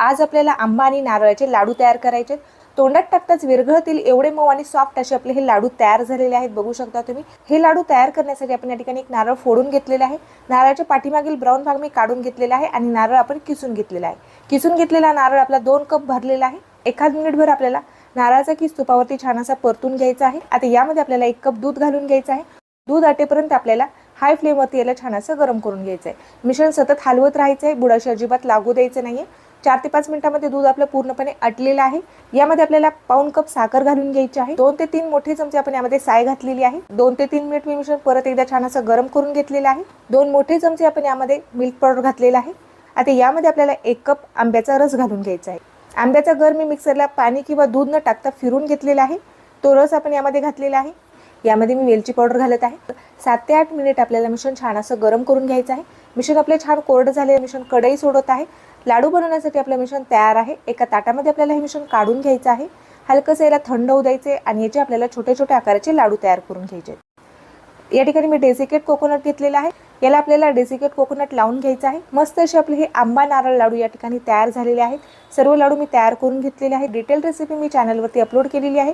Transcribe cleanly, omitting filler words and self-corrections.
आज आपल्याला आंबा आणि नारळाचे लाडू तयार करायचे आहेत। तोंडात टाकताच विरघळतील एवढे मऊ आणि सॉफ्ट असे आपले हे लाडू तयार झालेले आहेत। बघू शकता तुम्ही। हे लाडू तयार करण्यासाठी आपण या ठिकाणी एक नारळ फोडून घेतलेला आहे। नारळाच्या पाठीमागील ब्राऊन भाग मी काढून घेतलेला आहे आणि नारळ आपण किसून घेतलेला आहे। किसून घेतलेला नारळ आपला 2 कप भरलेला आहे। एखाद मिनिटभर आपल्याला नारळाचा किस तुपावरती छान असा परतून घ्यायचा आहे। आता यामध्ये आपल्याला 1 कप दूध घालून घ्यायचं आहे। दूध आटेपर्यंत आपल्याला हाय फ्लेमवरती याला छान असं गरम करून घ्यायचं आहे। मिश्रण सतत हलवत राहायचं आहे, बुडाशी अजिबात लागू द्यायचं नाहीये। 4 ते 5 मिनिटांमध्ये दूध आपलं पूर्णपणे आटलेलं आहे। यामध्ये आपल्याला पाऊण कप साखर घालून घ्यायची आहे। 2 ते 3 मोठे चमचे आपण यामध्ये साय घातलेली आहे। 2 ते 3 मिनिट मी मिश्रण परत एकदा छान असं गरम करून घेतलेलं आहे। 2 मोठे चमचे आपण यामध्ये मिल्क पावडर घातलेला आहे। आता यामध्ये आपल्याला 1 कप आंब्याचा रस घालून घ्यायचा आहे। आंब्याचा गर मी मिक्सरला पाणी किंवा दूध न टाकता फिरून घेतलेला आहे। तो रस आपण यामध्ये घातलेला आहे। यामध्ये मी वेलची पावडर घालत आहे। 7 ते 8 मिनिट आपल्याला मिश्रण छान असं गरम करून घ्यायचं आहे। मिश्रण आपले छान कोरडं झाले, मिश्रण कढई सोडत आहे। लाडू बनवण्यासाठी आपलं मिश्रण तयार आहे। एका ताटामध्ये आपल्याला हे मिश्रण काढून घ्यायचं आहे। हलकंसं याला थंड होऊ द्यायचे आणि याचे आपल्याला छोटे छोटे आकाराचे लाडू तयार करून घ्यायचे। या ठिकाणी मी डेसिकेट कोकोनट घेतलेला आहे। याला आपल्याला डेसिकेट कोकोनट लावून घ्यायचं आहे। मस्त असे आपले हे आंबा नारळ लाडू या ठिकाणी तयार झालेले आहेत। सर्व लाडू मी तयार करून घेतलेले आहेत। डिटेल रेसिपी मी चॅनलवरती अपलोड केलेली आहे।